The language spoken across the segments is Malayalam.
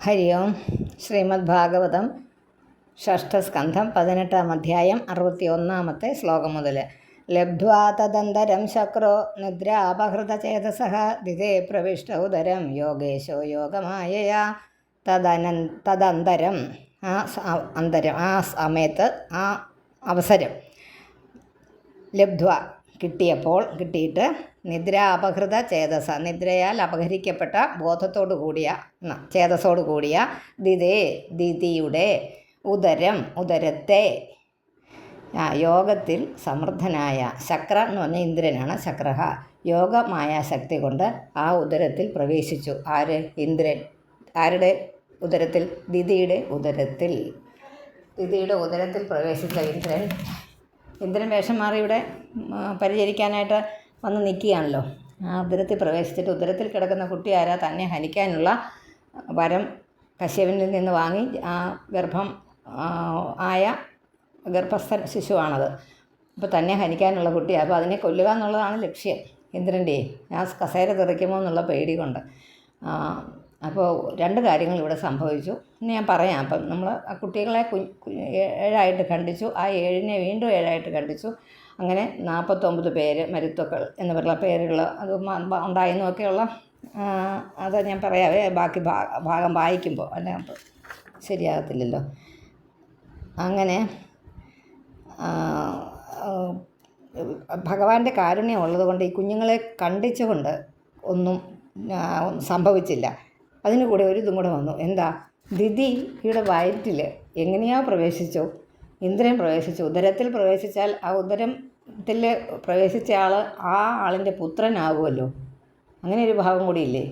ഹരി ഓം. ശ്രീമദ് ഭാഗവതം ഷഷ്ഠസ്കന്ധം 18-ാം അധ്യായം 61-ാമത്തെ ശ്ലോകം മുതൽ. ലബ്ധ്വാ തദന്തരം ശക്രോ നിദ്രാപഹൃതചേതസഃ ദിതേ പ്രവിഷ്ട ഉദരം യോഗേശോ യോഗമായയാ. തദന്തരം ആ സമയത്ത് ആ അവസരം ലബ്ധ്വ കിട്ടിയിട്ട് നിദ്രാപഹൃത ചേതസ നിദ്രയാൽ അപഹരിക്കപ്പെട്ട ബോധത്തോടു കൂടിയ ചേതസോടു കൂടിയ ദിതിയുടെ ഉദരത്തെ യോഗത്തിൽ സമൃദ്ധനായ ശക്ര എന്ന് പറഞ്ഞ ഇന്ദ്രനാണ്. ശക്രഹ യോഗമായ ശക്തി കൊണ്ട് ആ ഉദരത്തിൽ പ്രവേശിച്ചു. ആര്? ഇന്ദ്രൻ. ആരുടെ ഉദരത്തിൽ? ദിതിയുടെ ഉദരത്തിൽ പ്രവേശിച്ച ഇന്ദ്രൻ വേഷം മാറി ഇവിടെ പരിചരിക്കാനായിട്ട് വന്ന് നിൽക്കുകയാണല്ലോ. ആ ഉദരത്തിൽ പ്രവേശിച്ചിട്ട് ഉദരത്തിൽ കിടക്കുന്ന കുട്ടി ആരാ? തന്നെ ഹനിക്കാനുള്ള വരം കശ്യപനിൽ നിന്ന് വാങ്ങി ആ ഗർഭസ്ഥ ശിശുവാണത്. അപ്പോൾ തന്നെ ഹനിക്കാനുള്ള കുട്ടി. അപ്പോൾ അതിനെ കൊല്ലുക എന്നുള്ളതാണ് ലക്ഷ്യം ഇന്ദ്രൻ്റെ. ആ കസേര തെറിക്കുമോ എന്നുള്ള പേടി കൊണ്ട്. അപ്പോൾ രണ്ട് കാര്യങ്ങൾ ഇവിടെ സംഭവിച്ചു എന്ന് ഞാൻ പറയാം. അപ്പം നമ്മൾ ആ കുട്ടികളെ 7 ഖണ്ഡിച്ചു. ആ 7 വീണ്ടും 7 ഖണ്ഡിച്ചു. അങ്ങനെ 49 പേര് മരുത്തുക്കൾ എന്ന് പറയുന്ന പേരുള്ള അത് ഉണ്ടായെന്നൊക്കെയുള്ള അത് ഞാൻ പറയാവേ. ബാക്കി ഭാഗം വായിക്കുമ്പോൾ അല്ല ശരിയാകത്തില്ലല്ലോ. അങ്ങനെ ഭഗവാന്റെ കാരുണ്യം ഉള്ളതുകൊണ്ട് ഈ കുഞ്ഞുങ്ങളെ ഖണ്ഡിച്ചുകൊണ്ട് ഒന്നും സംഭവിച്ചില്ല. അതിന് കൂടെ ഒരു ഇതും കൂടെ വന്നു. എന്താ? ദിതിയുടെ വയറ്റിൽ എങ്ങനെയാ പ്രവേശിച്ചു? ഇന്ദ്രൻ പ്രവേശിച്ചു. ഉദരത്തിൽ പ്രവേശിച്ചാൽ ആ ഉദരത്തിൽ പ്രവേശിച്ച ആ ആളിൻ്റെ പുത്രനാകുമല്ലോ. അങ്ങനെ ഒരു ഭാവം കൂടിയില്ലേ?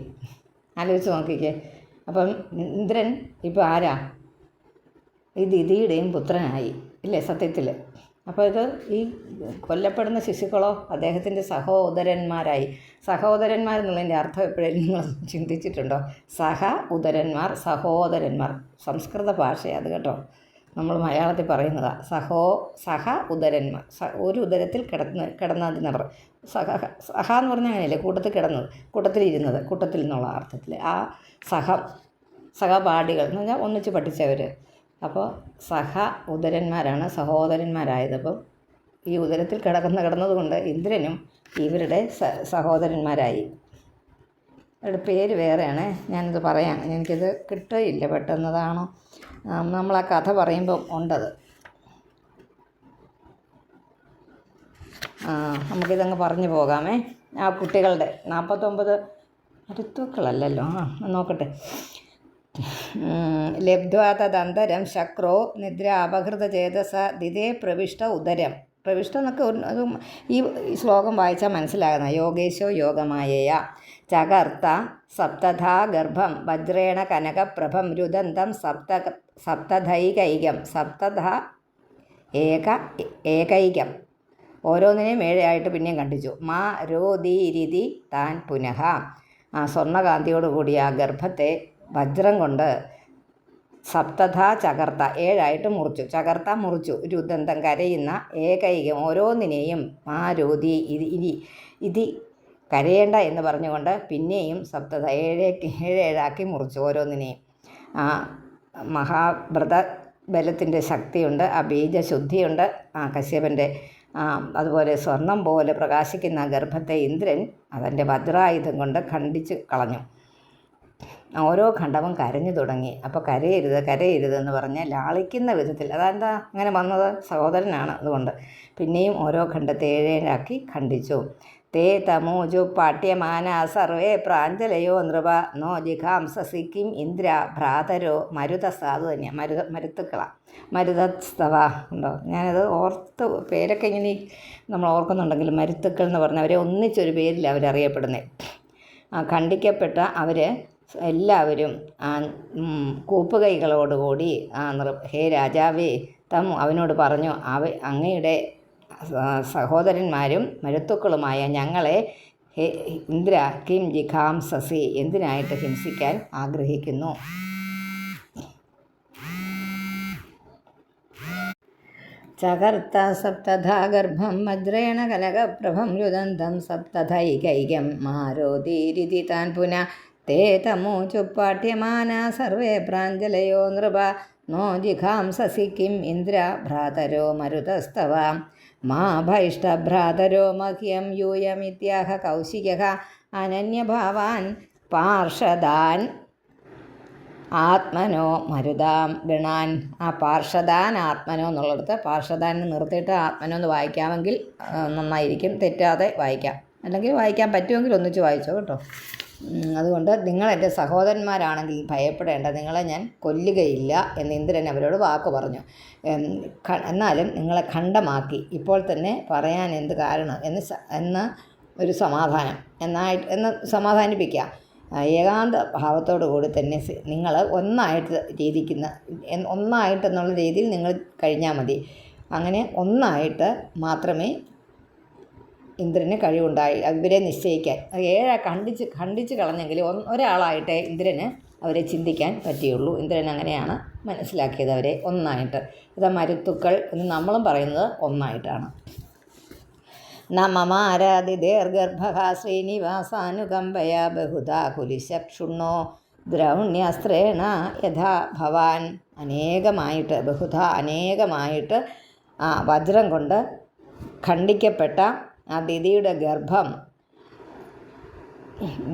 ആലോചിച്ച് നോക്കിക്കേ. അപ്പം ഇന്ദ്രൻ ഇപ്പോൾ ആരാ? ഈ ദിതിയുടെയും പുത്രനായി ഇല്ലേ സത്യത്തിൽ. അപ്പോൾ ഇത് ഈ കൊല്ലപ്പെടുന്ന ശിശുക്കളോ അദ്ദേഹത്തിൻ്റെ സഹോദരന്മാരായി. സഹോദരന്മാരെന്നുള്ളതിൻ്റെ അർത്ഥം എപ്പോഴേലും നിങ്ങൾ ചിന്തിച്ചിട്ടുണ്ടോ? ഉദരന്മാർ, സഹോദരന്മാർ. സംസ്കൃത ഭാഷയാണ് അത് കേട്ടോ. നമ്മൾ മലയാളത്തിൽ പറയുന്നതാണ്. ഉദരന്മാർ. ഒരു ഉദരത്തിൽ കിടന്നതിനവർ. സഹ എന്ന് പറഞ്ഞാൽ അങ്ങനെയല്ലേ? കൂട്ടത്തിലിരുന്നത്, കൂട്ടത്തിൽ എന്നുള്ള അർത്ഥത്തിൽ. ആ സഹപാഠികൾ എന്ന് പറഞ്ഞാൽ ഒന്നിച്ച് പഠിച്ചവർ. അപ്പോൾ ഉദരന്മാരാണ് സഹോദരന്മാരായത്. അപ്പം ഈ ഉദരത്തിൽ കിടന്നതുകൊണ്ട് ഇന്ദ്രനും ഇവരുടെ സഹോദരന്മാരായി. അവരുടെ പേര് വേറെയാണ്. ഞാനിത് പറയാം. എനിക്കത് കിട്ടുകയില്ല പെട്ടെന്നതാണോ. നമ്മൾ ആ കഥ പറയുമ്പം ഉണ്ടത്. നമുക്കിതങ്ങ് പറഞ്ഞു പോകാമേ. ആ കുട്ടികളുടെ 49 മരുത്തുക്കളല്ലല്ലോ. നോക്കട്ടെ. ലബ്ധ്വാ തദന്തരം ശക്രോ നിദ്ര അപഹൃത ചേതസ ദിതേ പ്രവിഷ്ട ഉദരം. പ്രവിഷ്ടം എന്നൊക്കെ അത് ഈ ശ്ലോകം വായിച്ചാൽ മനസ്സിലാകുന്ന. യോഗേശോ യോഗമായയ ചകർത്ത സപ്തധാ ഗർഭം വജ്രേണ കനകപ്രഭം രുദന്തം സപ്തധൈകൈകം. ഏകൈകം. ഓരോന്നിനെയും 7 പിന്നെയും കണ്ടിച്ചു. മാ രോദീരിതി താൻ പുനഃ. സ്വർണ്ണകാന്തിയോടുകൂടി ആ ഗർഭത്തെ വജ്രം കൊണ്ട് സപ്തധ ചകർത്ത 7 മുറിച്ചു. രുദന്തം കരയുന്ന ഏകൈകം ഓരോന്നിനെയും രോധി ഇതി കരയേണ്ട എന്ന് പറഞ്ഞുകൊണ്ട് പിന്നെയും സപ്തധ 7 മുറിച്ചു ഓരോന്നിനെയും. മഹാവ്രത ബലത്തിൻ്റെ ശക്തിയുണ്ട്, ആ ബീജശുദ്ധിയുണ്ട് കശ്യപൻ്റെ. അതുപോലെ സ്വർണം പോലെ പ്രകാശിക്കുന്ന ഗർഭത്തെ ഇന്ദ്രൻ അതിൻ്റെ വജ്രായുധം കൊണ്ട് ഖണ്ഡിച്ച് കളഞ്ഞു. ഓരോ ഖണ്ഡവും കരഞ്ഞു തുടങ്ങി. അപ്പോൾ കരയരുതെന്ന് പറഞ്ഞ് ലാളിക്കുന്ന വിധത്തിൽ. അതെന്താ അങ്ങനെ വന്നത്? സഹോദരനാണ്, അതുകൊണ്ട്. പിന്നെയും ഓരോ ഖണ്ഡത്തെ 7 ഖണ്ഡിച്ചു. തേ തമൂജു പാട്യമാന സർവേ പ്രാഞ്ജലയോ നൃപ നോ ജിഘാംസസി കിം ഇന്ദ്ര ഭ്രാതരോ മരുതസ്ത. അത് തന്നെയാണ് മരുത്തുക്കളാണ്. മരുതസ്തവ ഉണ്ടോ? ഞാനത് പേരൊക്കെ ഇങ്ങനെ നമ്മൾ ഓർക്കുന്നുണ്ടെങ്കിലും മരുത്തുക്കൾ എന്ന് പറഞ്ഞാൽ അവരെ ഒന്നിച്ചൊരു പേരിൽ അവരറിയപ്പെടുന്നത്. ഖണ്ഡിക്കപ്പെട്ട അവർ എല്ലാവരും കൂപ്പുകൈകളോടുകൂടി ഹേ രാജാവേ അവനോട് പറഞ്ഞു, അങ്ങയുടെ സഹോദരന്മാരും മരുത്തുക്കളുമായ ഞങ്ങളെ ഇന്ദ്ര കിം ജിഘാംസസി എന്തിനായിട്ട് ഹിംസിക്കാൻ ആഗ്രഹിക്കുന്നു? ചകർത്ത സപ്തധാ ഗർഭം വജ്രേണ കനകപ്രഭം രുദന്തം സപ്തധൈകൈകം മാരോദീരിതി താൻ പുന തേ തമോചു പാഠ്യമാന സർവേ പ്രാഞ്ജലയോ നൃപ നോ ജിഘാംസസി കിം ഇന്ദ്ര ഭ്രാതരോ മരുതസ്തവ മാ ഭൈഷ്ടഭ്രാതരോ മഹ്യം യൂയമിത്യാഹ കൗശികഃ അനന്യഭാവാൻ പാർഷദാൻ ആത്മനോ മരുതാം ഗണാൻ. ആ പാർഷദാൻ ആത്മനോ എന്നുള്ളിടത്ത് പാർഷദാൻ നിർത്തിയിട്ട് ആത്മനോ എന്ന് വായിക്കാമെങ്കിൽ നന്നായിരിക്കും. തെറ്റാതെ വായിക്കാം, അല്ലെങ്കിൽ വായിക്കാൻ പറ്റുമെങ്കിൽ ഒന്നിച്ച് വായിച്ചോ കേട്ടോ. അതുകൊണ്ട് നിങ്ങൾ എൻ്റെ സഹോദരന്മാരാണെങ്കിൽ ഭയപ്പെടേണ്ട, നിങ്ങളെ ഞാൻ കൊല്ലുകയില്ല എന്ന് ഇന്ദ്രൻ അവരോട് വാക്ക് പറഞ്ഞു. എന്നാലും നിങ്ങളെ ഖണ്ഡമാക്കി ഇപ്പോൾ തന്നെ പറയാൻ എന്ത് കാരണം എന്ന് ഒരു സമാധാനം എന്ന് സമാധാനിപ്പിക്കാം. ഏകാന്ത ഭാവത്തോടു കൂടി തന്നെ നിങ്ങൾ ഒന്നായിട്ടെന്നുള്ള രീതിയിൽ നിങ്ങൾ കഴിഞ്ഞാൽ മതി. അങ്ങനെ ഒന്നായിട്ട് മാത്രമേ ഇന്ദ്രന് കഴിവുണ്ടായി ഇവരെ നിശ്ചയിക്കാൻ. ഖണ്ഡിച്ച് കളഞ്ഞെങ്കിൽ ഒരാളായിട്ട് ഇന്ദ്രന് അവരെ ചിന്തിക്കാൻ പറ്റുകയുള്ളൂ. ഇന്ദ്രൻ അങ്ങനെയാണ് മനസ്സിലാക്കിയത് അവരെ ഒന്നായിട്ട്. ഇത് മരുത്തുക്കൾ എന്ന് നമ്മളും പറയുന്നത് ഒന്നായിട്ടാണ്. നമമാരാതിദേർഗർഭഃ ശ്രീനിവാസാനുകമ്പയാ ബഹുധാ കുലിശക്ഷുണ്ണോ ദ്രൗണ്യസ്ത്രേണ യഥാ ഭവാൻ. അനേകമായിട്ട് വജ്രം കൊണ്ട് ഖണ്ഡിക്കപ്പെട്ട ആ ദിതിയുടെ ഗർഭം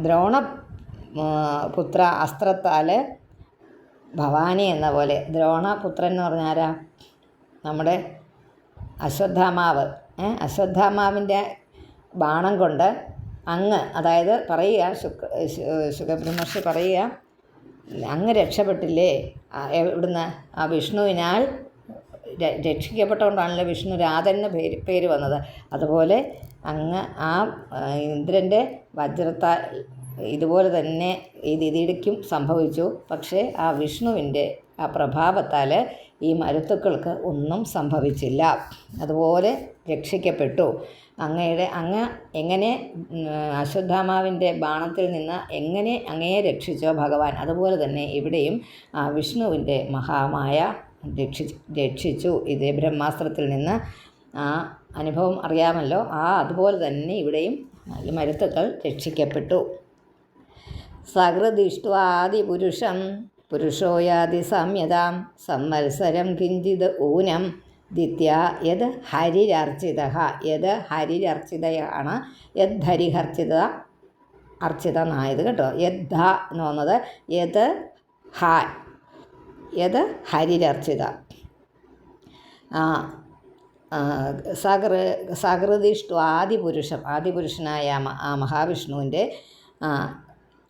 ദ്രോണപുത്ര അസ്ത്രത്താൽ ഭവാനി എന്ന പോലെ. ദ്രോണപുത്രൻ എന്ന് പറഞ്ഞാരാ? നമ്മുടെ അശ്വത്ഥാമാവ്. അശ്വത്ഥാമാവിൻ്റെ ബാണം കൊണ്ട് അതായത് പറയുക, ശുഖബ്രഹ്മർഷി പറയുക, അങ്ങ് രക്ഷപ്പെട്ടില്ലേ ഇവിടുന്ന്? ആ വിഷ്ണുവിനാൽ രക്ഷിക്കപ്പെട്ടുകൊണ്ടാണല്ലോ വിഷ്ണു രാധൻ എന്ന് പേര് വന്നത്. അതുപോലെ അങ്ങ് ആ ഇന്ദ്രൻ്റെ വജ്രത്താൽ ഇതുപോലെ തന്നെ ഈ ദിതിക്കും സംഭവിച്ചു. പക്ഷേ ആ വിഷ്ണുവിൻ്റെ ആ പ്രഭാവത്താൽ ഈ മരുത്തുക്കൾക്ക് ഒന്നും സംഭവിച്ചില്ല. അതുപോലെ രക്ഷിക്കപ്പെട്ടു. അങ്ങ് എങ്ങനെ അശ്വത്ഥാമാവിൻ്റെ ബാണത്തിൽ നിന്ന് എങ്ങനെ അങ്ങയെ രക്ഷിച്ചോ ഭഗവാൻ, അതുപോലെ തന്നെ ഇവിടെയും വിഷ്ണുവിൻ്റെ മഹാമായ രക്ഷിച്ചു. ഇതേ ബ്രഹ്മാസ്ത്രത്തിൽ നിന്ന് ആ അനുഭവം അറിയാമല്ലോ. അതുപോലെ തന്നെ ഇവിടെയും മരുത്തുക്കൾ രക്ഷിക്കപ്പെട്ടു. സഹൃദിഷ്ട്വാദിപുരുഷം പുരുഷോയാതി സംയതാം സംവത്സരം കിഞ്ചിത് ഊനം ദിത്യ യത് ഹരിരർച്ചിതഃ. യത് ഹരിരർച്ചിതയാണ്. യത് ഹരിഹർച്ചിത എന്നായത് കേട്ടോ. യദ്ധ എന്ന് പറയുന്നത് യത് ഹരിരർച്ചിത. സഹൃദിഷ്ടു ആദിപുരുഷനായ ആ മഹാവിഷ്ണുവിൻ്റെ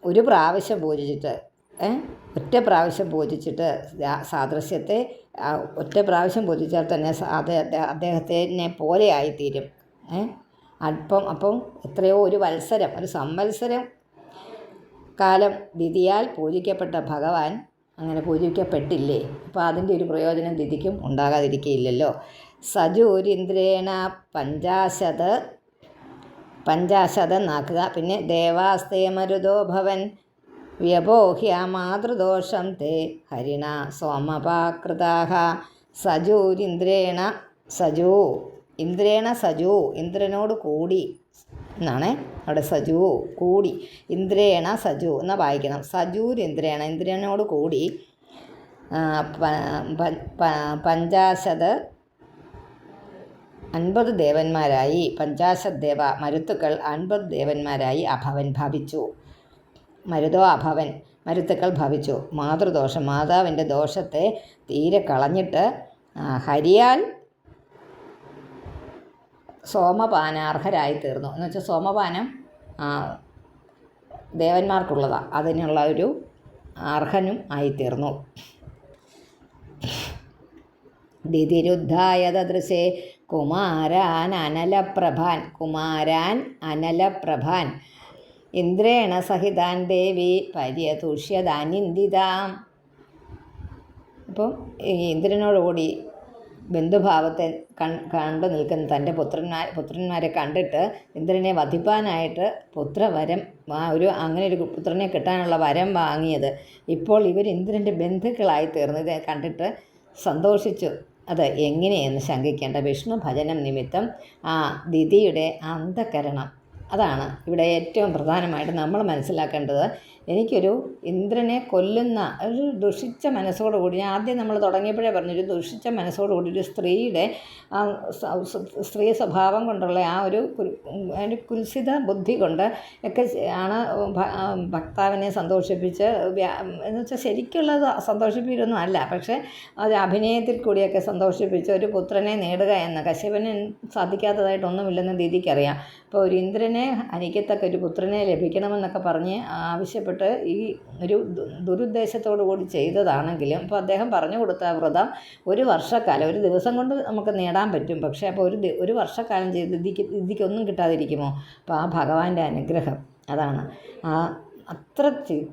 ഒറ്റ പ്രാവശ്യം പൂജിച്ചിട്ട് സാദൃശ്യത്തെ ഒറ്റ പ്രാവശ്യം പൂജിച്ചാൽ തന്നെ അദ്ദേഹത്തിനെ പോലെ ആയിത്തീരും. അപ്പം എത്രയോ ഒരു സംവത്സരം കാലം ദിതിയാൽ പൂജിക്കപ്പെട്ട ഭഗവാൻ അങ്ങനെ പൂജിക്കപ്പെട്ടില്ലേ? അപ്പോൾ അതിൻ്റെ ഒരു പ്രയോജനം ദിതിക്കും ഉണ്ടാകാതിരിക്കുകയില്ലല്ലോ. സജൂരിന്ദ്രേണ പഞ്ചാശതെന്നാക്കുക. പിന്നെ ദേവാസ്തേ മരുതോ ഭവൻ വ്യപോഹ്യ മാതൃദോഷം തേ ഹരിണ സോമപാകൃതാഹ. ഇന്ദ്രനോട് കൂടി എന്നാണ് അവിടെ. കൂടി ഇന്ദ്രേണ എന്നാ വായിക്കണം. ഇന്ദ്രനോട് കൂടി 50 ദേവന്മാരായി. പഞ്ചാശദേവ മരുത്തുക്കൾ 50 ദേവന്മാരായി അഭവൻ ഭവിച്ചു. മരുത്തുക്കൾ ഭവിച്ചു. മാതാവിൻ്റെ ദോഷത്തെ തീരെ കളഞ്ഞിട്ട് ഹരിയാൽ സോമപാനാർഹരായി തീർന്നു. എന്ന് വെച്ചാൽ സോമപാനം ദേവന്മാർക്കുള്ളതാണ്, അതിനുള്ള ഒരു അർഹനും ആയിത്തീർന്നു. ദിതിരുദ്ധായ ദൃശേ കുമാരാൻ അനലപ്രഭാൻ ഇന്ദ്രേണ സഹിതാൻ ദേവി പര്യതുഷ്യദാനിന്ദിതാം. അപ്പം ഈ ഇന്ദ്രനോടുകൂടി ബന്ധുഭാവത്തെ കണ്ടു നിൽക്കുന്ന തൻ്റെ പുത്രന്മാരെ കണ്ടിട്ട് ഇന്ദ്രനെ വധിപ്പാനായിട്ട് പുത്രവരം അങ്ങനെ ഒരു പുത്രനെ കിട്ടാനുള്ള വരം വാങ്ങിയത്. ഇപ്പോൾ ഇവർ ഇന്ദ്രൻ്റെ ബന്ധുക്കളായി തീർന്നു. ഇത് കണ്ടിട്ട് സന്തോഷിച്ചു. അത് എങ്ങനെയെന്ന് ശങ്കിക്കേണ്ട. വിഷ്ണു ഭജനം നിമിത്തം ആ ദിതിയുടെ അന്ധകരണം, അതാണ് ഇവിടെ ഏറ്റവും പ്രധാനമായിട്ട് നമ്മൾ മനസ്സിലാക്കേണ്ടത്. എനിക്കൊരു ഇന്ദ്രനെ കൊല്ലുന്ന ഒരു ദുഷിച്ച മനസ്സോടുകൂടി, ഞാൻ ആദ്യം നമ്മൾ തുടങ്ങിയപ്പോഴേ പറഞ്ഞു, ഒരു ദുഷിച്ച മനസ്സോടുകൂടി ഒരു സ്ത്രീയുടെ സ്ത്രീ സ്വഭാവം കൊണ്ടുള്ള ആ ഒരു കുൽസിത ബുദ്ധി കൊണ്ട് ഒക്കെ ആണ് ഭർത്താവിനെ സന്തോഷിപ്പിച്ച്, എന്ന് വെച്ചാൽ ശരിക്കുള്ളത് സന്തോഷിപ്പിക്കുന്നൊന്നും അല്ല, പക്ഷേ അത് അഭിനയത്തിൽ കൂടിയൊക്കെ സന്തോഷിപ്പിച്ച് ഒരു പുത്രനെ നേടുക എന്ന് കശ്യപന് സാധിക്കാത്തതായിട്ടൊന്നുമില്ലെന്ന് ദീദിക്കറിയാം. അപ്പോൾ ഒരു ഇന്ദ്രനെ അനിക്കത്തക്ക ഒരു പുത്രനെ ലഭിക്കണമെന്നൊക്കെ പറഞ്ഞ് ആവശ്യപ്പെട്ട് ഈ ഒരു ദുരുദ്ദേശത്തോടു കൂടി ചെയ്തതാണെങ്കിലും അപ്പോൾ അദ്ദേഹം പറഞ്ഞു കൊടുത്ത വ്രതം ഒരു വർഷക്കാലം, ഒരു ദിവസം കൊണ്ട് നമുക്ക് നേടാൻ പറ്റും, പക്ഷേ അപ്പോൾ ഒരു വർഷക്കാലം ചെയ്ത് ഇതിക്കൊന്നും കിട്ടാതിരിക്കുമോ? അപ്പോൾ ആ ഭഗവാന്റെ അനുഗ്രഹം അതാണ്. അത്ര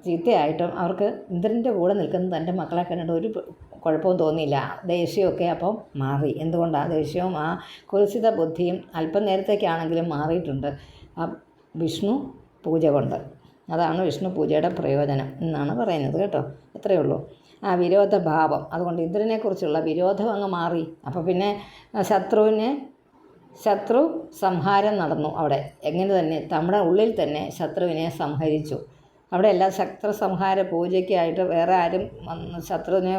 ചീത്തയായിട്ടും അവർക്ക് ഇന്ദ്രൻ്റെ കൂടെ നിൽക്കുന്ന തൻ്റെ മക്കളെ കണ്ടിട്ട് ഒരു കുഴപ്പവും തോന്നിയില്ല. ദേഷ്യമൊക്കെ അപ്പം മാറി. എന്തുകൊണ്ടാണ് ദേഷ്യവും ആ കുൽസിത ബുദ്ധിയും അല്പം നേരത്തേക്കാണെങ്കിലും മാറിയിട്ടുണ്ട് ആ വിഷ്ണു പൂജ കൊണ്ട്. അതാണ് വിഷ്ണു പൂജയുടെ പ്രയോജനം എന്നാണ് പറയുന്നത് കേട്ടോ. അത്രയേ ഉള്ളൂ. ആ വിരോധഭാവം, അതുകൊണ്ട് ഇന്ദ്രനെക്കുറിച്ചുള്ള വിരോധം അങ്ങ് മാറി. അപ്പോൾ പിന്നെ ശത്രു സംഹാരം നടന്നു അവിടെ. എങ്ങനെ തന്നെ നമ്മുടെ ഉള്ളിൽ തന്നെ ശത്രുവിനെ സംഹരിച്ചു. അവിടെ എല്ലാ ശത്രുസംഹാര പൂജയ്ക്കായിട്ട് വേറെ ആരും ശത്രുവിനെ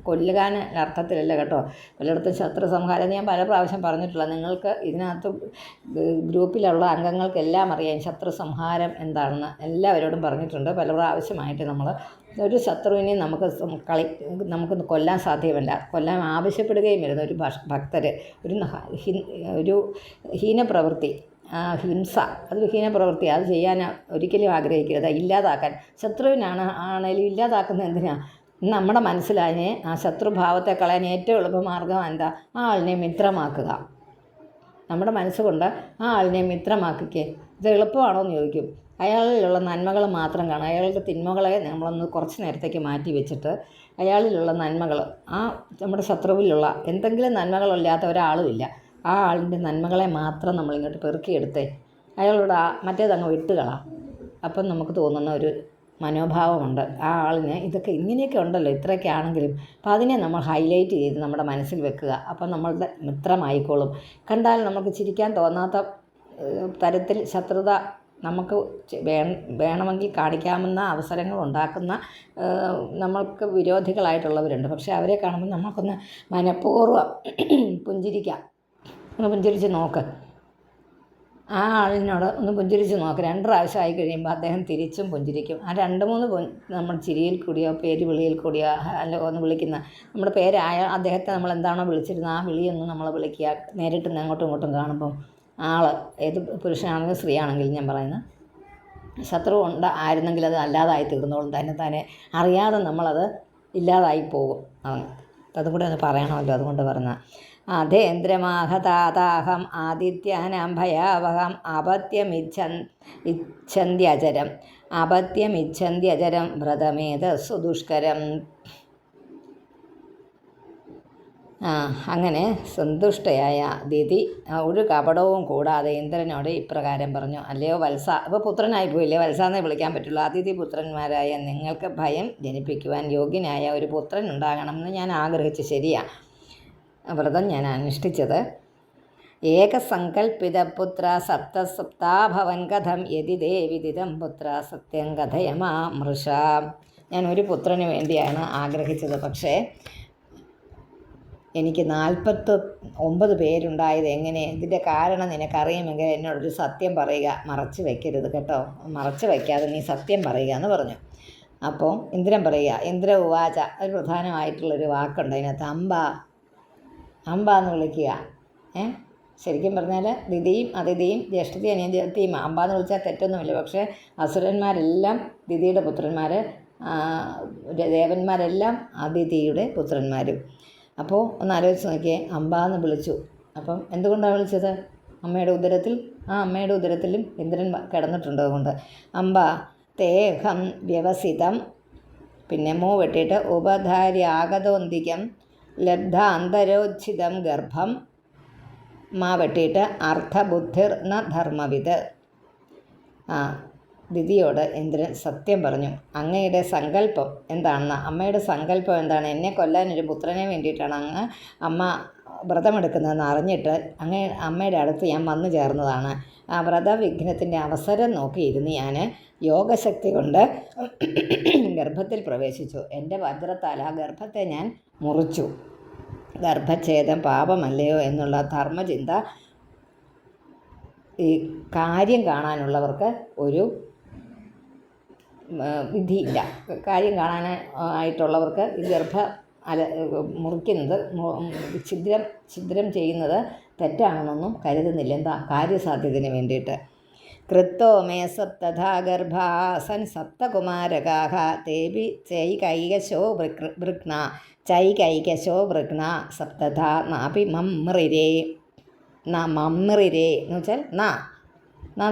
കൊല്ലുകാൻ അർത്ഥത്തിലല്ല കേട്ടോ. പലയിടത്തും ശത്രു സംഹാരം ഞാൻ പല പ്രാവശ്യം പറഞ്ഞിട്ടുള്ള, നിങ്ങൾക്ക് ഇതിനകത്ത് ഗ്രൂപ്പിലുള്ള അംഗങ്ങൾക്കെല്ലാം അറിയാം ശത്രു സംഹാരം എന്താണെന്ന് എല്ലാവരോടും പറഞ്ഞിട്ടുണ്ട് പല പ്രാവശ്യമായിട്ട്. നമ്മൾ ഒരു ശത്രുവിനെ നമുക്ക് കൊല്ലാൻ സാധ്യമല്ല, കൊല്ലാൻ ആവശ്യപ്പെടുകയും വരുന്ന ഒരു ഭക്തർ ഒരു ഹീനപ്രവൃത്തി, ഹിംസ, അതൊരു ഹീനപ്രവൃത്തി, അത് ചെയ്യാൻ ഒരിക്കലും ആഗ്രഹിക്കരുത്. ഇല്ലാതാക്കാൻ ആണെങ്കിലും ഇല്ലാതാക്കുന്നത് എന്തിനാണ്? നമ്മുടെ മനസ്സിലായതിനെ ആ ശത്രുഭാവത്തെ കളയാൻ ഏറ്റവും എളുപ്പമാർഗ്ഗം എന്താ? ആ ആളിനെ മിത്രമാക്കുക. നമ്മുടെ മനസ്സുകൊണ്ട് ആ ആളിനെ മിത്രമാക്കിക്കേ. ഇത് എളുപ്പമാണോ എന്ന് ചോദിക്കും. അയാളിലുള്ള നന്മകൾ മാത്രം കാണും. അയാളുടെ തിന്മകളെ നമ്മളൊന്ന് കുറച്ച് നേരത്തേക്ക് മാറ്റി വെച്ചിട്ട് അയാളിലുള്ള നന്മകൾ, ആ നമ്മുടെ ശത്രുവിലുള്ള എന്തെങ്കിലും നന്മകളില്ലാത്ത ഒരാളുമില്ല, ആ ആളിൻ്റെ നന്മകളെ മാത്രം നമ്മളിങ്ങോട്ട് പെറുക്കിയെടുത്തേ അയാളോട് മറ്റേതങ്ങ് വിട്ടുകളാം. അപ്പം നമുക്ക് തോന്നുന്ന ഒരു മനോഭാവമുണ്ട് ആ ആളിന് ഇതൊക്കെ ഇങ്ങനെയൊക്കെ ഉണ്ടല്ലോ, ഇത്രയൊക്കെ ആണെങ്കിലും. അപ്പോൾ അതിനെ നമ്മൾ ഹൈലൈറ്റ് ചെയ്ത് നമ്മുടെ മനസ്സിൽ വെക്കുക. അപ്പം നമ്മളുടെ മിത്രമായിക്കോളും. കണ്ടാൽ നമുക്ക് ചിരിക്കാൻ തോന്നാത്ത തരത്തിൽ ശത്രുത നമുക്ക് വേണമെങ്കിൽ കാണിക്കാവുന്ന അവസരങ്ങൾ ഉണ്ടാക്കുന്ന നമ്മൾക്ക് വിരോധികളായിട്ടുള്ളവരുണ്ട്. പക്ഷേ അവരെ കാണുമ്പോൾ നമുക്കൊന്ന് മനഃപൂർവ്വം പുഞ്ചിരിക്കാം. ഒന്ന് പുഞ്ചിരിച്ച് നോക്ക്, ആ ആളിനോട് ഒന്ന് പുഞ്ചിരിച്ച് നോക്ക്. 2 പ്രാവശ്യം ആയി കഴിയുമ്പോൾ അദ്ദേഹം തിരിച്ചും പുഞ്ചിരിക്കും. ആ 2-3 നമ്മൾ ചിരിയിൽ കൂടിയോ പേര് വിളിയിൽ കൂടിയോ അല്ല ഒന്ന് വിളിക്കുന്ന നമ്മുടെ പേരായ അദ്ദേഹത്തെ നമ്മൾ എന്താണോ വിളിച്ചിരുന്നത് ആ വിളിയൊന്ന് നമ്മൾ വിളിക്കുക. നേരിട്ട് അങ്ങോട്ടും ഇങ്ങോട്ടും കാണുമ്പം ആൾ ഏത് പുരുഷനാണെങ്കിലും സ്ത്രീ ആണെങ്കിലും ഞാൻ പറയുന്നത് ശത്രു ആയിരുന്നെങ്കിൽ അത് അല്ലാതായി തീർന്നോളും. തന്നെ അറിയാതെ നമ്മളത് ഇല്ലാതായി പോകും. അതും കൂടെ ഒന്ന് പറയണമല്ലോ, അതുകൊണ്ട് പറഞ്ഞ അധേന്ദ്രമാഹതാതാഹം ആദിത്യാനാം ഭയാവഹം അപത്യമിച്ഛന്ത്യജരം വ്രതമേതസ്സു ദുഷ്കരം. അങ്ങനെ സന്തുഷ്ടയായ ദിതി ഒരു കപടവും കൂടാതെ ഇന്ദ്രനോട് ഇപ്രകാരം പറഞ്ഞു. അല്ലയോ വത്സ, ഇപ്പോൾ പുത്രനായി പോയില്ലേ, വത്സാന്നേ വിളിക്കാൻ പറ്റുള്ളൂ. അതിഥി പുത്രന്മാരായ നിങ്ങൾക്ക് ഭയം ജനിപ്പിക്കുവാൻ യോഗ്യനായ ഒരു പുത്രൻ ഉണ്ടാകണമെന്ന് ഞാൻ ആഗ്രഹിച്ചു. ശരിയാണ്, വ്രതം ഞാൻ അനുഷ്ഠിച്ചത്. ഏകസങ്കൽപ്പിത പുത്ര സപ്താഭവൻ കഥം യതി ദേവിദിതം പുത്ര സത്യം കഥയമാ മൃഷ. ഞാൻ ഒരു പുത്രന് വേണ്ടിയാണ് ആഗ്രഹിച്ചത്. പക്ഷേ എനിക്ക് 49 പേരുണ്ടായത് എങ്ങനെ? ഇതിൻ്റെ കാരണം നിനക്കറിയുമെങ്കിൽ എന്നോടൊരു സത്യം പറയുക, മറച്ചു വയ്ക്കരുത് കേട്ടോ. മറച്ചു വയ്ക്കാതെ നീ സത്യം പറയുക എന്ന് പറഞ്ഞു. അപ്പോൾ ഇന്ദ്രൻ പറയുക, ഇന്ദ്ര ഉവാച, ഒരു പ്രധാനമായിട്ടുള്ളൊരു വാക്കുണ്ട് അതിനകത്ത്, അമ്പ എന്ന് വിളിക്കുക. ശരിക്കും പറഞ്ഞാൽ ദിതിയും അതിഥിയും ജ്യേഷ്ഠതി അനിയത്തിയും അമ്പ എന്ന് വിളിച്ചാൽ തെറ്റൊന്നുമില്ല. പക്ഷേ അസുരന്മാരെല്ലാം ദിതിയുടെ പുത്രന്മാർ, ദേവന്മാരെല്ലാം അതിഥിയുടെ പുത്രന്മാരും. അപ്പോൾ ഒന്ന് ആലോചിച്ച് നോക്കിയേ, അമ്പ എന്ന് വിളിച്ചു. അപ്പം എന്തുകൊണ്ടാണ് വിളിച്ചത്? അമ്മയുടെ ഉദരത്തിലും ഇന്ദ്രൻ കിടന്നിട്ടുണ്ട്. അതുകൊണ്ട് അമ്പ തേഹം വ്യവസിതം, പിന്നെ മൂ വെട്ടിയിട്ട് ഉപധാര്യാഗതോന്തികം ലബ്ധാന്തരോച്ഛിതം ഗർഭം, മാ വെട്ടിയിട്ട് അർത്ഥബുദ്ധിർ ന ധർമ്മവിത്. ദിതിയോട് ഇന്ദ്രൻ സത്യം പറഞ്ഞു. അങ്ങയുടെ സങ്കല്പം എന്താണെന്ന്, അമ്മയുടെ സങ്കല്പം എന്താണ്? എന്നെ കൊല്ലാൻ ഒരു പുത്രനെ വേണ്ടിയിട്ടാണ് അമ്മ വ്രതമെടുക്കുന്നതെന്ന് അറിഞ്ഞിട്ട് അമ്മയുടെ അടുത്ത് ഞാൻ വന്നു ചേർന്നതാണ്. ആ വ്രതവിഘ്നത്തിൻ്റെ അവസരം നോക്കിയിരുന്ന് ഞാൻ യോഗശക്തി കൊണ്ട് ഗർഭത്തിൽ പ്രവേശിച്ചു. എൻ്റെ വജ്രത്താൽ ആ ഗർഭത്തെ ഞാൻ മുറിച്ചു. ഗർഭച്ഛേദം പാപമല്ലയോ എന്നുള്ള ധർമ്മചിന്ത ഈ കാര്യം കാണാനുള്ളവർക്ക് ഒരു വിധിയില്ല. കാര്യം കാണാനായിട്ടുള്ളവർക്ക് ഈ മുറിക്കുന്നത് ഛിദ്രം ചെയ്യുന്നത് തെറ്റാണെന്നൊന്നും കരുതുന്നില്ല. എന്താ കാര്യസാധ്യതയ്ക്ക് വേണ്ടിയിട്ട്. കൃത്തോ മേ സപ്തധാ ഗർഭാസൻ സപ്തകുമാരകാഹ തേബി ചൈകൈകശോ വൃഗ്ന ചൈകൈകശോ വൃഗ്ന സപ്തധാ നാപി മമ്രിരേ മമ്രിരേ എന്ന് വെച്ചാൽ എന്ന്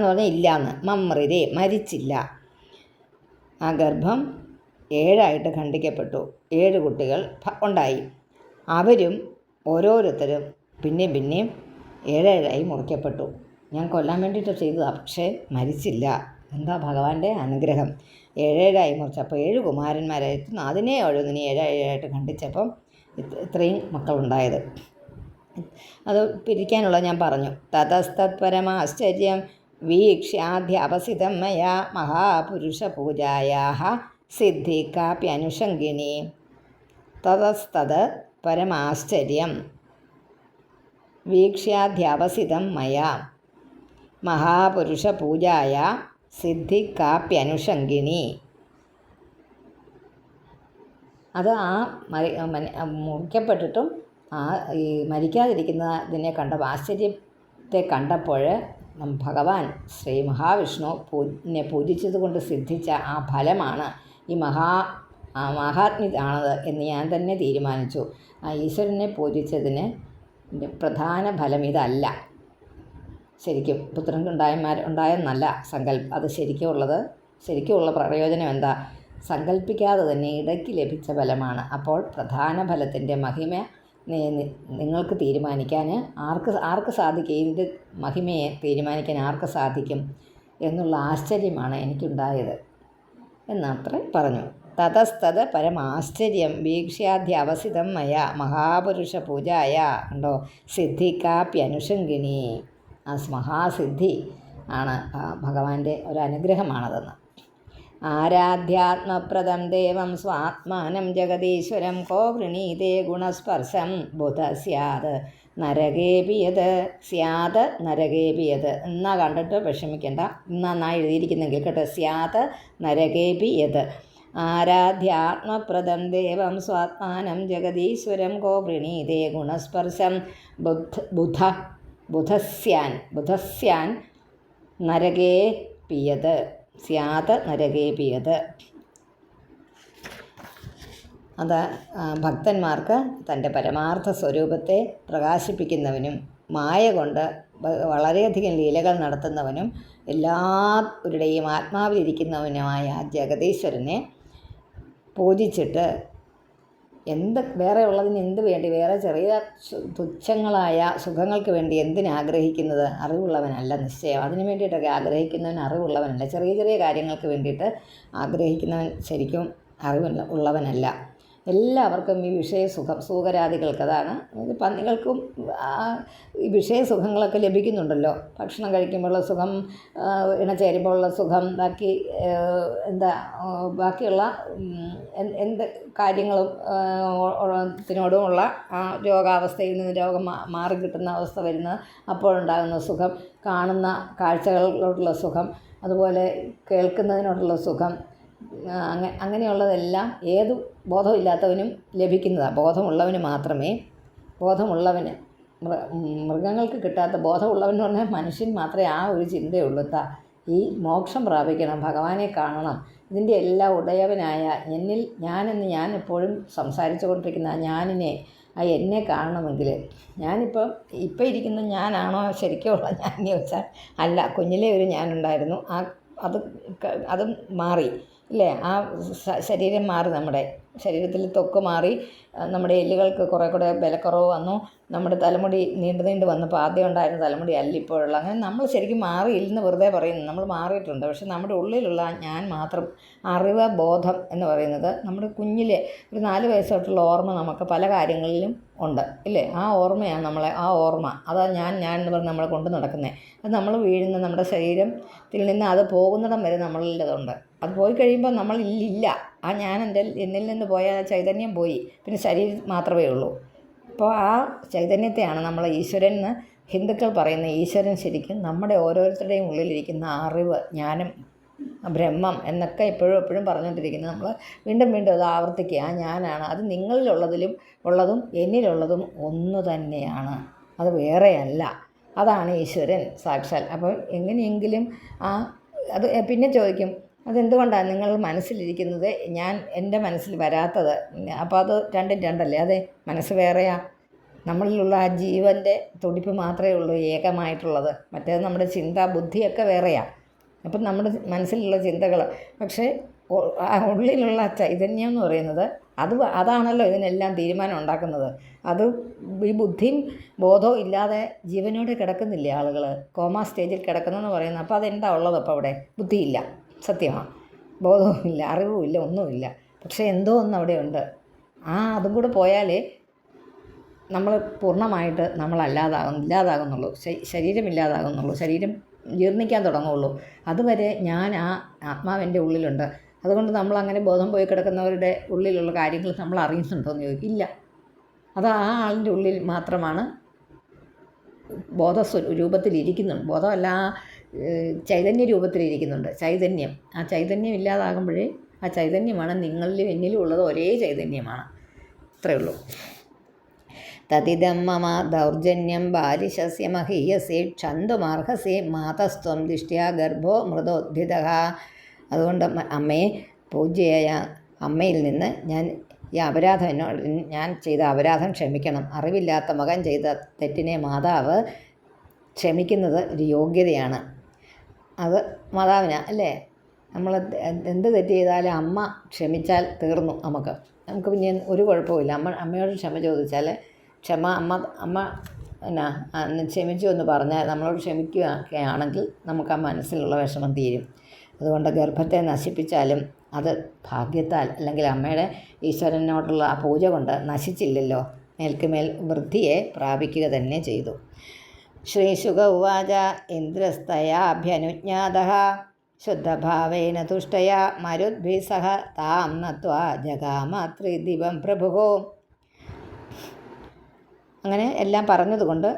പറഞ്ഞാൽ ഇല്ലയെന്ന്. മമ്രിരേ മരിച്ചില്ല. ആ ഗർഭം 7 ഖണ്ഡിക്കപ്പെട്ടു. 7 കുട്ടികൾ ഉണ്ടായി. അവരും ഓരോരുത്തരും പിന്നെയും 7 മുറിക്കപ്പെട്ടു. ഞാൻ കൊല്ലാൻ വേണ്ടിയിട്ട് ചെയ്തതാണ്, പക്ഷേ മരിച്ചില്ല. എന്താ ഭഗവാന്റെ അനുഗ്രഹം. 7 മുറിച്ചപ്പോൾ 7 കുമാരന്മാരായിരുന്നു. അതിനെ ഓരോന്നിനെ 7 ഖണ്ഡിച്ചപ്പം ഇത്രയും മക്കളുണ്ടായത്. അത് പിരിക്കാനുള്ള ഞാൻ പറഞ്ഞു. തതസ്തത്പരമാശ്ചര്യം വീക്ഷ്യാധ്യവസിതം മയാ മഹാപുരുഷപൂജായാः സിദ്ധി കാപ്യനുഷംഗിണി. തതസ്തത് പരമാശ്ചര്യം വീക്ഷ്യാധ്യവസിതം മയാ മഹാപുരുഷപൂജായ സിദ്ധി കാപ്യനുഷംഗിണി. അത് മുറിക്കപ്പെട്ടിട്ടും ഈ മരിക്കാതിരിക്കുന്നതിനെ ആശ്ചര്യത്തെ കണ്ടപ്പോൾ ഭഗവാൻ ശ്രീ മഹാവിഷ്ണുവിനെ പൂജിച്ചത് കൊണ്ട് സിദ്ധിച്ച ആ ഫലമാണ് ഈ മഹാത്മ്യമാണത് എന്ന് ഞാൻ തന്നെ തീരുമാനിച്ചു. ആ ഈശ്വരനെ പൂജിച്ചതിന് പ്രധാന ഫലം ഇതല്ല. ശരിക്കും പുത്രൻ ഉണ്ടായെന്നല്ല സങ്കല്പം. അത് ശരിക്കുമുള്ള പ്രയോജനം എന്താ? സങ്കല്പിക്കാതെ തന്നെ ഇടയ്ക്ക് ലഭിച്ച ഫലമാണ്. അപ്പോൾ പ്രധാന ഫലത്തിൻ്റെ മഹിമ നിങ്ങൾക്ക് തീരുമാനിക്കാൻ ആർക്ക് സാധിക്കും? ഇതിൻ്റെ മഹിമയെ തീരുമാനിക്കാൻ ആർക്ക് സാധിക്കും എന്നുള്ള ആശ്ചര്യമാണ് എനിക്കുണ്ടായത് എന്നത്രേ പറഞ്ഞു. തതസ്തത് പരമാശ്ചര്യം വീക്ഷ്യാധ്യവസിതം മയ മഹാപുരുഷ പൂജായ. കണ്ടോ, സിദ്ധിക്കാപ്യനുഷംഗിണി. ആ മഹാസിദ്ധി ആണ് ഭഗവാന്റെ ഒരനുഗ്രഹമാണതെന്ന്. ആരാധ്യാത്മപ്രദം ദേവം സ്വാത്മാനം ജഗദീശ്വരം കോ വൃണീതേ ഗുണസ്പർശം ബുധ സ്യാത് നരകേപിയത് സ്യാത് നരകേപിയത്. എന്നാ കണ്ടിട്ട് വിഷമിക്കേണ്ട, നന്നായി എഴുതിയിരിക്കുന്നെങ്കിൽ കേട്ടോ. സ്യാത് നരകേപിയത്. ആരാധ്യാത്മപ്രദം ദേവം സ്വാത്മാനം ജഗദീശ്വരം കോ വൃണീതേ ഗുണസ്പർശം ബുധസ്യാൻ നരകേപിയത് സ്യാത് നരകേപിയത്. അത് ഭക്തന്മാർക്ക് തൻ്റെ പരമാർത്ഥ സ്വരൂപത്തെ പ്രകാശിപ്പിക്കുന്നവനും മായ കൊണ്ട് വളരെയധികം ലീലകൾ നടത്തുന്നവനും എല്ലാവരുടെയും ആത്മാവിലിരിക്കുന്നവനുമായ ജഗദീശ്വരനെ പൂജിച്ചിട്ട് വേറെ ഉള്ളതിന് എന്ത് വേണ്ടി, വേറെ ചെറിയ തുച്ഛങ്ങളായ സുഖങ്ങൾക്ക് വേണ്ടി എന്തിനാഗ്രഹിക്കുന്നത്? അറിവുള്ളവനല്ല നിശ്ചയം. അതിനു വേണ്ടിയിട്ടൊക്കെ ആഗ്രഹിക്കുന്നവൻ അറിവുള്ളവനല്ല. ചെറിയ ചെറിയ കാര്യങ്ങൾക്ക് വേണ്ടിയിട്ട് ആഗ്രഹിക്കുന്നവൻ ശരിക്കും ഉള്ളവനല്ല. എല്ലാവർക്കും ഈ സുഖരാദികൾക്ക്, അതാണ് പന്നികൾക്കും ഈ വിഷയസുഖങ്ങളൊക്കെ ലഭിക്കുന്നുണ്ടല്ലോ. ഭക്ഷണം കഴിക്കുമ്പോഴുള്ള സുഖം, ഇണചേരുമ്പോഴുള്ള സുഖം, ബാക്കിയുള്ള എന്ത് കാര്യങ്ങളും ത്തിനോടുമുള്ള ആ രോഗാവസ്ഥയിൽ നിന്ന് രോഗം മാറിക്കിട്ടുന്ന അവസ്ഥ വരുന്നത് അപ്പോഴുണ്ടാകുന്ന സുഖം, കാണുന്ന കാഴ്ചകളോടുള്ള സുഖം, അതുപോലെ കേൾക്കുന്നതിനോടുള്ള സുഖം, അങ്ങനെയുള്ളതെല്ലാം ഏത് ബോധമില്ലാത്തവനും ലഭിക്കുന്നതാണ്. ബോധമുള്ളവന് മാത്രമേ, മൃഗങ്ങൾക്ക് കിട്ടാത്ത ബോധമുള്ളവൻ പറഞ്ഞാൽ മനുഷ്യൻ മാത്രമേ ആ ഒരു ചിന്തയുള്ളൂ. ഈ മോക്ഷം പ്രാപിക്കണം, ഭഗവാനെ കാണണം, ഇതിൻ്റെ എല്ലാം ഉടയവനായ ഞാനെന്ന് ഞാൻ എപ്പോഴും സംസാരിച്ചു കൊണ്ടിരിക്കുന്ന ഞാനിനെ, എന്നെ കാണണമെങ്കിൽ ഇപ്പം ഇരിക്കുന്ന ഞാനാണോ ശരിക്കുമുള്ള ഞാൻ എന്ന് ചോദിച്ചാൽ അല്ല. കുഞ്ഞിലെ ഒരു ഞാനുണ്ടായിരുന്നു, അത് മാറി ഇല്ലേ? ആ ശരീരം മാറി, നമ്മുടെ ശരീരത്തിൽ ത്വക്ക് മാറി, നമ്മുടെ എല്ലുകൾക്ക് കുറേ കൂടെ ബലക്കുറവ് വന്നു, നമ്മുടെ തലമുടി നീണ്ടു നീണ്ട് വന്നപ്പോൾ ആദ്യം ഉണ്ടായിരുന്ന തലമുടി അല്ല ഇപ്പോഴുള്ള. അങ്ങനെ നമ്മൾ ശരിക്കും മാറിയില്ലെന്ന് വെറുതെ പറയുന്നു, നമ്മൾ മാറിയിട്ടുണ്ട്. പക്ഷെ നമ്മുടെ ഉള്ളിലുള്ള ഞാൻ മാത്രം, അറിവ്, ബോധം എന്ന് പറയുന്നത് നമ്മുടെ കുഞ്ഞിലെ ഒരു 4 വയസ്സ് തൊട്ടുള്ള ഓർമ്മ നമുക്ക് പല കാര്യങ്ങളിലും ഉണ്ട് ഇല്ലേ? ആ ഓർമ്മയാണ് നമ്മളെ, ആ ഓർമ്മ അതാ ഞാൻ എന്ന് പറഞ്ഞ് നമ്മളെ കൊണ്ട് നടക്കുന്നത്. അത് നമ്മൾ വീഴുന്ന നമ്മുടെ ശരീരത്തിൽ നിന്ന് അത് പോകുന്നിടം വരെ നമ്മളിലതുണ്ട്. അത് പോയി കഴിയുമ്പോൾ നമ്മളില്ല. ആ ഞാൻ എന്നിൽ നിന്ന് പോയ ചൈതന്യം പോയി, പിന്നെ ശരീരം മാത്രമേ ഉള്ളൂ. അപ്പോൾ ആ ചൈതന്യത്തെയാണ് നമ്മൾ ഈശ്വരൻ എന്ന് ഹിന്ദുക്കൾ പറയുന്ന. ഈശ്വരൻ ശരിക്കും നമ്മുടെ ഓരോരുത്തരുടെയും ഉള്ളിലിരിക്കുന്ന അറിവ്, ജ്ഞാനം, ബ്രഹ്മം എന്നൊക്കെ എപ്പോഴും പറഞ്ഞുകൊണ്ടിരിക്കുന്നത്. നമ്മൾ വീണ്ടും അത് ആവർത്തിക്കുക. ആ ഞാനാണ്, അത് ഉള്ളതും എന്നിലുള്ളതും ഒന്ന് തന്നെയാണ്, അത് വേറെയല്ല. അതാണ് ഈശ്വരൻ സാക്ഷാൽ. അപ്പോൾ എങ്ങനെയെങ്കിലും അത് പിന്നെ ചോദിക്കും, അതെന്തുകൊണ്ടാണ് നിങ്ങൾ മനസ്സിലിരിക്കുന്നത്, എൻ്റെ മനസ്സിൽ വരാത്തത്? അപ്പോൾ അത് രണ്ടും രണ്ടല്ലേ? അതെ, മനസ്സ് വേറെയാ. നമ്മളിലുള്ള ആ ജീവൻ്റെ തുടിപ്പ് മാത്രമേ ഉള്ളൂ ഏകമായിട്ടുള്ളത്. മറ്റേത് നമ്മുടെ ചിന്ത, ബുദ്ധിയൊക്കെ വേറെയാണ്. അപ്പം നമ്മുടെ മനസ്സിലുള്ള ചിന്തകൾ, പക്ഷേ ഉള്ളിലുള്ള ചൈതന്യം എന്ന് പറയുന്നത് അതാണല്ലോ ഇതിനെല്ലാം തീരുമാനം ഉണ്ടാക്കുന്നത്. അത് ഈ ബുദ്ധിയും ബോധവും ഇല്ലാതെ ജീവനോടെ കിടക്കുന്നില്ലേ ആളുകൾ, കോമാ സ്റ്റേജിൽ കിടക്കുന്നതെന്ന് പറയുന്നത്. അപ്പോൾ അതെന്താ ഉള്ളത്? അപ്പോൾ അവിടെ ബുദ്ധിയില്ല, സത്യമാണ്, ബോധവുമില്ല, അറിവുമില്ല, ഒന്നുമില്ല. പക്ഷേ എന്തോ ഒന്ന് അവിടെ ഉണ്ട്. അതും കൂടെ പോയാലേ നമ്മൾ പൂർണ്ണമായിട്ട് ഇല്ലാതാകുന്നുള്ളൂ, ശരീരമില്ലാതാകുന്നുള്ളൂ, ശരീരം ജീർണിക്കാൻ തുടങ്ങുള്ളൂ. അതുവരെ ഞാൻ ആത്മാവിൻ്റെ ഉള്ളിലുണ്ട്. അതുകൊണ്ട് നമ്മളങ്ങനെ ബോധം പോയി കിടക്കുന്നവരുടെ ഉള്ളിലുള്ള കാര്യങ്ങൾ നമ്മൾ അറിയുന്നുണ്ടോ എന്ന് ചോദിക്കും. ഇല്ല. അത് ആ ആളിൻ്റെ ഉള്ളിൽ മാത്രമാണ് രൂപത്തിലിരിക്കുന്നുണ്ട്. ബോധമല്ല, ചൈതന്യ രൂപത്തിലിരിക്കുന്നുണ്ട്. ചൈതന്യം, ആ ചൈതന്യം ഇല്ലാതാകുമ്പോഴേ ആ ചൈതന്യമാണ് നിങ്ങളിലും എന്നിലും ഉള്ളത്, ഒരേ ചൈതന്യമാണ്. അത്രയേ ഉള്ളൂ. തതിദം മമ ദൗർജന്യം ബാലിശസ്യ മഹീയസേ ക്ഷന്തുമാർഹസേ മാതസ്ത്വം ദിഷ്ട്യാ ഗർഭോ മൃതോദ്ഭിത. അതുകൊണ്ട് അമ്മയെ, പൂജ്യയായ അമ്മയിൽ നിന്ന് ഈ അപരാധം ഞാൻ ചെയ്ത അപരാധം ക്ഷമിക്കണം. അറിവില്ലാത്ത മകൻ ചെയ്ത തെറ്റിനെ മാതാവ് ക്ഷമിക്കുന്നത് ഒരു യോഗ്യതയാണ്. അത് മാതാവിനാ അല്ലേ? നമ്മൾ എന്ത് തെറ്റ് ചെയ്താലും അമ്മ ക്ഷമിച്ചാൽ തീർന്നു. നമുക്ക് പിന്നെ ഒരു കുഴപ്പമില്ല. അമ്മയോട് ക്ഷമ ചോദിച്ചാൽ അമ്മ ക്ഷമിച്ചു എന്ന് പറഞ്ഞാൽ നമ്മളോട് ക്ഷമിക്കുകയാണെങ്കിൽ നമുക്ക് ആ മനസ്സിലുള്ള വിഷമം തീരും. അതുകൊണ്ട് ഗർഭത്തെ നശിപ്പിച്ചാലും അത് ഭാഗ്യത്താൽ, അല്ലെങ്കിൽ അമ്മയുടെ ഈശ്വരനോടുള്ള ആ പൂജ കൊണ്ട് നശിച്ചില്ലല്ലോ, മേൽക്കുമേൽ വൃദ്ധിയെ പ്രാപിക്കുക തന്നെ ചെയ്തു. ശ്രീശുക ഉവാച ഇന്ദ്രസ്തയാഭ്യനുജ്ഞാതഃ ശുദ്ധഭാവേന തുഷ്ടയാ മരുദ്ഭിः സഹ താം നത്വാ ജഗാമ ത്രിദിവം പ്രഭുഃ. അങ്ങനെ എല്ലാം പറഞ്ഞതുകൊണ്ട്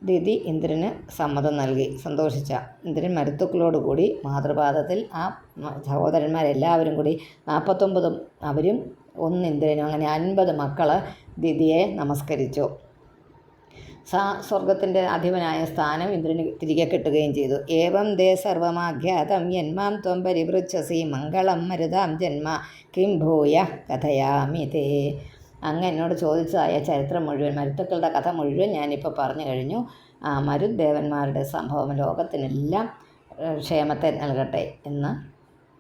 ദിതി ഇന്ദ്രന് സമ്മതം നൽകി. സന്തോഷിച്ച ഇന്ദ്രൻ മരുത്തുക്കളോടുകൂടി മാതൃപാദത്തിൽ ആ സഹോദരന്മാരെല്ലാവരും കൂടി 49 അവരും 1 ഇന്ദ്രനും, അങ്ങനെ 50 മക്കൾ ദിതിയെ നമസ്കരിച്ചു. സ്വർഗത്തിൻ്റെ അധിപനായ സ്ഥാനം ഇന്ദ്രന് തിരികെ കിട്ടുകയും ചെയ്തു. ഏവം ദേ സർവമാഖ്യാതം യന്മാം ത്വം പരിപൃച്ഛസി മംഗളം മരുതാം ജന്മ കിം ഭൂയ കഥയാമി തേ. അങ്ങ് എന്നോട് ചോദിച്ചതായ ചരിത്രം മുഴുവൻ, മരുത്തുക്കളുടെ കഥ മുഴുവൻ ഞാനിപ്പോൾ പറഞ്ഞു കഴിഞ്ഞു. മരുദേവന്മാരുടെ സംഭവം ലോകത്തിനെല്ലാം ക്ഷേമത്തെ നൽകട്ടെ എന്ന്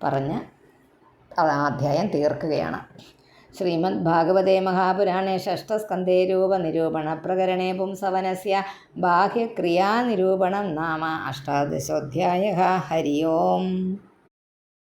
പറഞ്ഞ് അധ്യായം തീർക്കുകയാണ്. ശ്രീമദ് ഭാഗവതേ മഹാപുരാണേ ഷഷ്ഠസ്കന്ധേ രൂപനിരൂപണ പ്രകരണേ പുംസവനസ്യ ബാഹ്യക്രിയാനിരൂപണം നാമ 18 ഹരി ഓം.